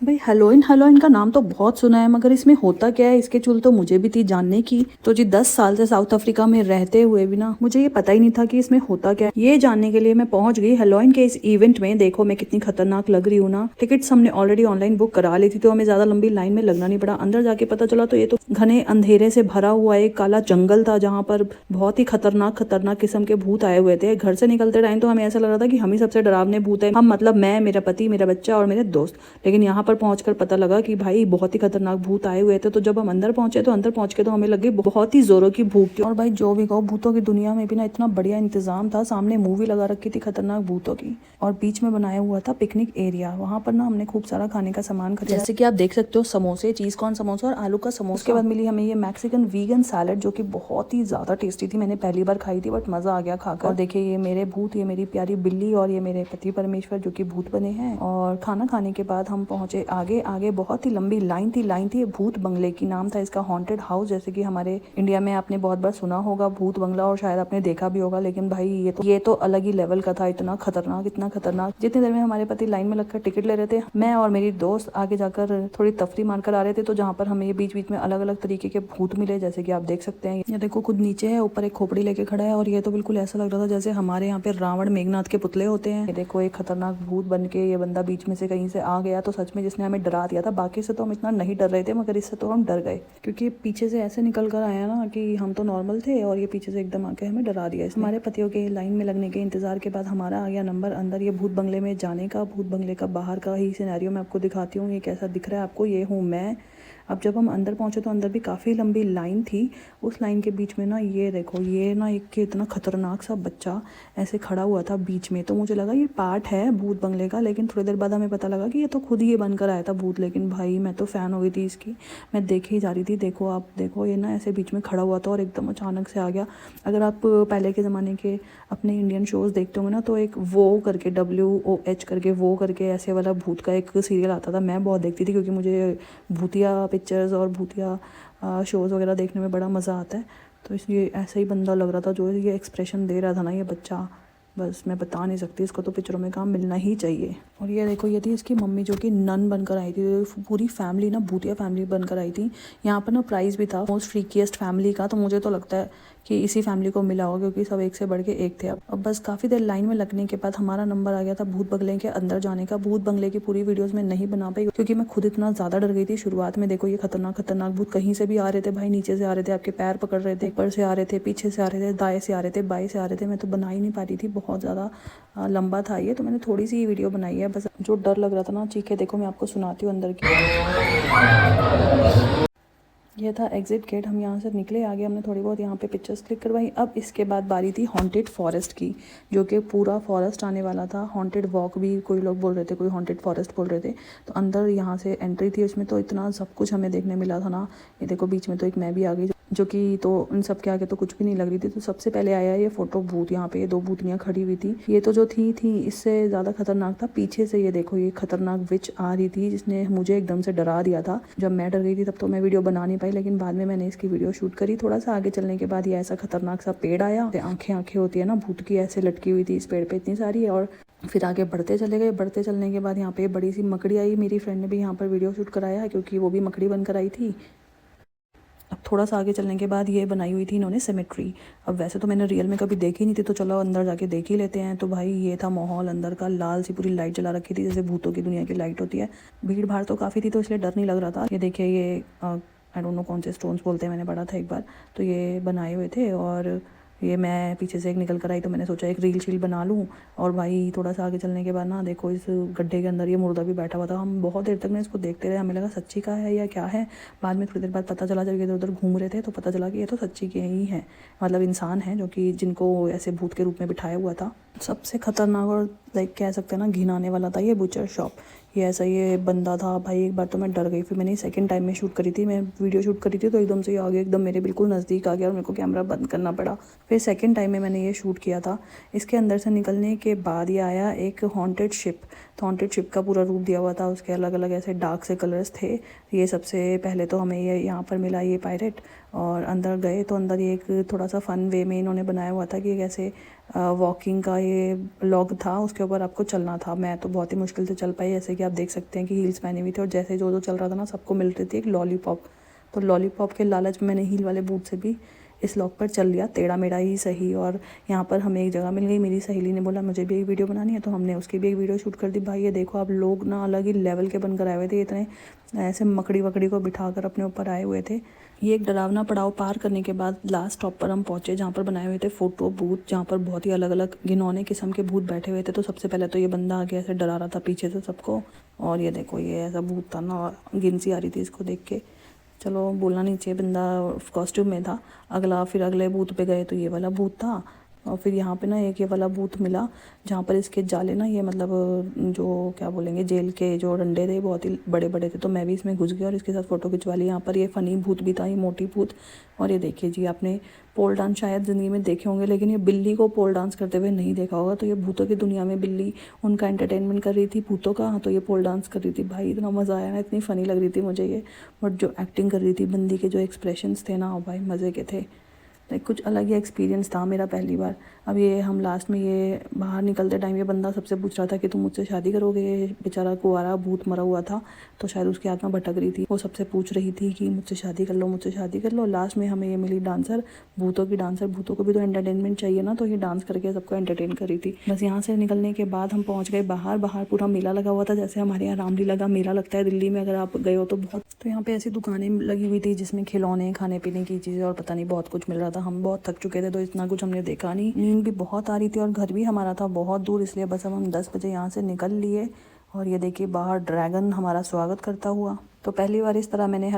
भाई Halloween Halloween का नाम तो बहुत सुना है, मगर इसमें होता क्या है इसके चुल तो मुझे भी थी जानने की। तो जी 10 साल से साउथ अफ्रीका में रहते हुए भी ना मुझे ये पता ही नहीं था कि इसमें होता क्या है। ये जानने के लिए मैं पहुंच गई हेलोइन के इस इवेंट में। देखो मैं कितनी खतरनाक लग रही हूँ ना। टिकट्स हमने ऑलरेडी ऑनलाइन बुक करा ली थी, तो हमें ज्यादा लंबी लाइन में लगना नहीं पड़ा। अंदर जाके पता चला तो ये तो घने अंधेरे से भरा हुआ एक काला जंगल था, जहाँ पर बहुत ही खतरनाक खतरनाक किस्म के भूत आए हुए थे। घर से निकलते टाइम तो हमें ऐसा लग रहा था कि हम ही सबसे डरावने भूत है, हम मतलब मैं, मेरा पति, मेरा बच्चा और मेरे दोस्त। लेकिन यहाँ पर पहुंचकर पता लगा कि भाई बहुत ही खतरनाक भूत आए हुए थे। तो जब हम अंदर पहुंचे तो अंदर पहुंच के तो हमें लगी बहुत ही जोरों की भूख थी। और भाई जो भी कहो, भूतों की दुनिया में भी ना इतना बढ़िया इंतजाम था। सामने मूवी लगा रखी थी खतरनाक भूतों की, और बीच में बनाया हुआ था पिकनिक एरिया। वहां पर ना हमने खूब सारा खाने का सामान खरीदा, जैसे कि आप देख सकते हो समोसे, चीज कॉर्न समोसा और आलू का समोसा। उसके बाद मिली हमें ये मैक्सिकन वीगन सैलड, जो कि बहुत ही ज्यादा टेस्टी थी। मैंने पहली बार खाई थी बट मजा आ गया खाकर। और देखिए ये मेरे भूत, ये मेरी प्यारी बिल्ली और ये मेरे पति परमेश्वर जो कि भूत बने हैं। और खाना खाने के बाद हम पहुंचे आगे। आगे बहुत ही लंबी लाइन थी भूत बंगले की, नाम था इसका हॉन्टेड हाउस। जैसे कि हमारे इंडिया में आपने बहुत बार सुना होगा भूत बंगला, और शायद आपने देखा भी होगा। लेकिन भाई ये तो अलग ही लेवल का था। इतना खतरनाक, इतना खतरनाक। जितनी देर में हमारे पति लाइन में लगकर टिकट ले रहे थे, मैं और मेरी दोस्त आगे जाकर थोड़ी तफरी मारकर आ रहे थे। तो जहाँ पर हमें ये बीच बीच में अलग अलग तरीके के भूत मिले, जैसे कि आप देख सकते हैं। ये देखो खुद नीचे है, ऊपर एक खोपड़ी लेके खड़ा है। और ये तो बिल्कुल ऐसा लग रहा था जैसे हमारे यहाँ पे रावण मेघनाथ के पुतले होते हैं। ये देखो एक खतरनाक भूत बन के ये बंदा बीच में से कहीं से आ गया, तो सच में जिसने हमें डरा दिया था। बाकी से तो हम इतना नहीं डर रहे थे, मगर इससे तो हम डर गए, क्योंकि पीछे से ऐसे निकल कर आया ना कि हम तो नॉर्मल थे और ये पीछे से एकदम आके हमें डरा दिया। हमारे पतियों के लाइन में लगने के इंतजार के बाद हमारा आ गया नंबर अंदर ये भूत बंगले में जाने का। भूत बंगले का बाहर का ही सिनेरियो मैं आपको दिखाती हूँ। ये कैसा दिख रहा है आपको, ये हूँ मैं। अब जब हम अंदर पहुंचे तो अंदर भी काफ़ी लंबी लाइन थी। उस लाइन के बीच में ना ये देखो, ये ना एक इतना खतरनाक सा बच्चा ऐसे खड़ा हुआ था बीच में। तो मुझे लगा ये पार्ट है भूत बंगले का, लेकिन थोड़ी देर बाद हमें पता लगा कि ये तो खुद ही बनकर आया था भूत। लेकिन भाई मैं तो फ़ैन हो गई थी इसकी, मैं देखे ही जा रही थी। देखो आप देखो, ये ना ऐसे बीच में खड़ा हुआ था और एकदम अचानक से आ गया। अगर आप पहले के ज़माने के अपने इंडियन शोज़ देखते होंगे ना, तो एक वो करके WOH करके वो करके ऐसे वाला भूत का एक सीरियल आता था। मैं बहुत देखती थी, क्योंकि मुझे भूतिया पिक्चर्स और भूतिया शोज़ वगैरह देखने में बड़ा मज़ा आता है। तो इसलिए ऐसा ही बंदा लग रहा था, जो ये एक्सप्रेशन दे रहा था ना ये बच्चा, बस मैं बता नहीं सकती। इसको तो पिक्चरों में काम मिलना ही चाहिए। और ये देखो, ये थी इसकी मम्मी जो कि नन बनकर आई थी। पूरी फैमिली ना भूतिया फैमिली बनकर आई थी। यहाँ पर ना प्राइज़ भी था मोस्ट फ्रीकीएस्ट फैमिली का। तो मुझे तो लगता है कि इसी फैमिली को मिला होगा, क्योंकि सब एक से बढ़ के एक थे। अब बस काफ़ी देर लाइन में लगने के बाद हमारा नंबर आ गया था भूत बंगले के अंदर जाने का। भूत बंगले की पूरी वीडियोस में नहीं बना पाई, क्योंकि मैं खुद इतना ज़्यादा डर गई थी शुरुआत में। देखो ये खतरनाक खतरनाक भूत कहीं से भी आ रहे थे भाई, नीचे से आ रहे थे, आपके पैर पकड़ रहे थे, ऊपर से आ रहे थे, पीछे से आ रहे थे, दाएं से आ रहे थे, बाएं से आ रहे थे। मैं तो बना ही नहीं पा रही थी, बहुत ज़्यादा लंबा था ये। तो मैंने थोड़ी सी वीडियो बनाई है बस। जो डर लग रहा था ना, चीखे देखो मैं आपको सुनाती हूँ अंदर की। ये था एग्जिट गेट। हम यहाँ से निकले, आगे हमने थोड़ी बहुत यहाँ पे पिक्चर्स क्लिक करवाई। अब इसके बाद बारी थी हॉन्टेड फॉरेस्ट की, जो कि पूरा फॉरेस्ट आने वाला था। हॉन्टेड वॉक भी कोई लोग बोल रहे थे, कोई हॉन्टेड फॉरेस्ट बोल रहे थे। तो अंदर यहाँ से एंट्री थी उसमें, तो इतना सब कुछ हमें देखने मिला था ना। ये देखो बीच में तो एक मैं भी आ गई, जो कि तो उन सब के आगे तो कुछ भी नहीं लग रही थी। तो सबसे पहले आया ये फोटो भूत। यहाँ पे ये दो भूतियाँ खड़ी हुई थी। ये तो जो थी इससे ज़्यादा खतरनाक था। पीछे से ये देखो ये खतरनाक विच आ रही थी, जिसने मुझे एकदम से डरा दिया था। जब मैं डर गई थी तब तो मैं वीडियो बना नहीं पाई, लेकिन बाद में मैंने इसकी वीडियो शूट करी। थोड़ा सा आगे चलने के बाद ये ऐसा खतरनाक सा पेड़ आया। आंखें आंखें होती है ना भूत की, ऐसे लटकी हुई थी इस पेड़ पे इतनी सारी। और फिर आगे बढ़ते चले गए। बढ़ते चलने के बाद यहाँ पे बड़ी सी मकड़ी आई। मेरी फ्रेंड ने भी यहाँ पर वीडियो शूट कराया, क्योंकि वो भी मकड़ी बनकर आई थी। अब थोड़ा सा आगे चलने के बाद ये बनाई हुई थी इन्होंने सेमेट्री। अब वैसे तो मैंने रियल में कभी देखी नहीं थी, तो चलो अंदर जाके देख ही लेते हैं। तो भाई ये था माहौल अंदर का। लाल सी पूरी लाइट जला रखी थी, जैसे भूतों की दुनिया की लाइट होती है। भीड़ भाड़ तो काफ़ी थी, तो इसलिए डर नहीं लग रहा था। ये देखिए ये आई डोंट नो कौन से स्टोन्स बोलते हैं, मैंने पढ़ा था एक बार। तो ये बनाए हुए थे, और ये मैं पीछे से एक निकल कर आई, तो मैंने सोचा एक रील शील बना लूँ। और भाई थोड़ा सा आगे चलने के बाद ना देखो, इस गड्ढे के अंदर ये मुर्दा भी बैठा हुआ था। हम बहुत देर तक ना इसको देखते रहे, हमें लगा सच्ची का है या क्या है। बाद में थोड़ी देर बाद पता चला, जब इधर उधर घूम रहे थे तो पता चला कि ये तो सच्ची के ही है, मतलब इंसान है, जो कि जिनको ऐसे भूत के रूप में बिठाया हुआ था। सबसे खतरनाक और लाइक कह सकते हैं ना घिनाने वाला था ये बुचर शॉप। ये ऐसा ये बंदा था भाई। एक बार तो मैं डर गई, फिर मैंने सेकंड टाइम में शूट करी थी, मैं वीडियो शूट करी थी, तो एकदम से आगे एकदम मेरे बिल्कुल नज़दीक आ गया और मेरे को कैमरा बंद करना पड़ा। फिर सेकंड टाइम में मैंने ये शूट किया था। इसके अंदर से निकलने के बाद ये आया एक हॉन्टेड शिप, हॉन्टेड शिप का पूरा रूप दिया हुआ था, उसके अलग अलग ऐसे डार्क से कलर्स थे। ये सबसे पहले तो हमें ये यहाँ पर मिला ये पायरेट, और अंदर गए तो अंदर ये एक थोड़ा सा फन वे में इन्होंने बनाया हुआ था कि कैसे वॉकिंग का ये लॉग था, उसके ऊपर आपको चलना था। मैं तो बहुत ही मुश्किल से चल पाई, जैसे कि आप देख सकते हैं कि हील्स पहने हुई थे, और जैसे जो चल रहा था ना सबको मिल रही थी एक लॉलीपॉप। तो लॉलीपॉप के लालच में मैंने हील वाले बूट से भी इस लॉक पर चल लिया, टेढ़ा मेढ़ा ही सही। और यहाँ पर हमें एक जगह मिल गई, मेरी सहेली ने बोला मुझे भी एक वीडियो बनानी है, तो हमने उसकी भी एक वीडियो शूट कर दी। भाई ये देखो आप, लोग ना अलग ही लेवल के बनकर आए हुए थे, इतने ऐसे मकड़ी वकड़ी को बिठाकर अपने ऊपर आए हुए थे। ये एक डरावना पड़ाव पार करने के बाद लास्ट स्टॉप पर हम पहुंचे, जहाँ पर बनाए हुए थे फोटो बूथ, जहाँ पर बहुत ही अलग अलग घिनौने किस्म के भूत बैठे हुए थे। तो सबसे पहले तो ये बंदा आके ऐसे डरा रहा था पीछे से सबको, और ये देखो ये ऐसा भूत था ना, गिनसी आ रही थी इसको देख के। चलो बोलना नहीं चाहिए, बंदा कॉस्ट्यूम में था। फिर अगले बूथ पे गए तो ये वाला बूथ था, और फिर यहाँ पे ना एक ये वाला बूथ मिला जहाँ पर इसके जाले ना, ये मतलब जो क्या बोलेंगे, जेल के जो डंडे थे बहुत ही बड़े बड़े थे। तो मैं भी इसमें घुस गई और इसके साथ फ़ोटो खिंचवा ली। यहाँ पर ये फ़नी भूत भी था, ये मोटी भूत। और ये देखिए जी, आपने पोल डांस शायद ज़िंदगी में देखे होंगे, लेकिन ये बिल्ली को पोल डांस करते हुए नहीं देखा होगा। तो ये भूतों की दुनिया में बिल्ली उनका एंटरटेनमेंट कर रही थी भूतों का, तो ये पोल डांस कर रही थी। भाई इतना मज़ा आया ना, इतनी फ़नी लग रही थी मुझे ये। बट जो एक्टिंग कर रही थी बंदी के, जो एक्सप्रेशंस थे ना, भाई मज़े के थे। लाइक कुछ अलग ही एक्सपीरियंस था मेरा पहली बार। अब ये हम लास्ट में ये बाहर निकलते टाइम ये बंदा सबसे पूछ रहा था कि तुम मुझसे शादी करोगे। ये बेचारा कुंवारा भूत मरा हुआ था, तो शायद उसकी आत्मा भटक रही थी, वो सबसे पूछ रही थी कि मुझसे शादी कर लो, मुझसे शादी कर लो। लास्ट में हमें ये मिली डांसर, भूतों की डांसर। भूतों को भी तो एंटरटेनमेंट चाहिए ना, तो ये डांस करके सबको एंटरटेन कर रही थी। बस यहाँ से निकलने के बाद हम पहुँच गए बाहर। बाहर पूरा मेला लगा हुआ था, जैसे हमारे यहाँ रामलीला का मेला लगता है दिल्ली में, अगर आप गए हो तो बहुत। तो यहाँ पे ऐसी दुकानें लगी हुई थी जिसमें खिलौने, खाने पीने की चीज़ें और पता नहीं बहुत कुछ मिल रहा था। हम बहुत थक चुके थे तो इतना कुछ हमने देखा नहीं। नींद भी बहुत आ रही थी और घर भी हमारा था बहुत दूर, इसलिए बस अब हम 10 बजे यहाँ से निकल लिए। और ये देखिए बाहर ड्रैगन हमारा स्वागत करता हुआ। तो पहली बार इस तरह मैंने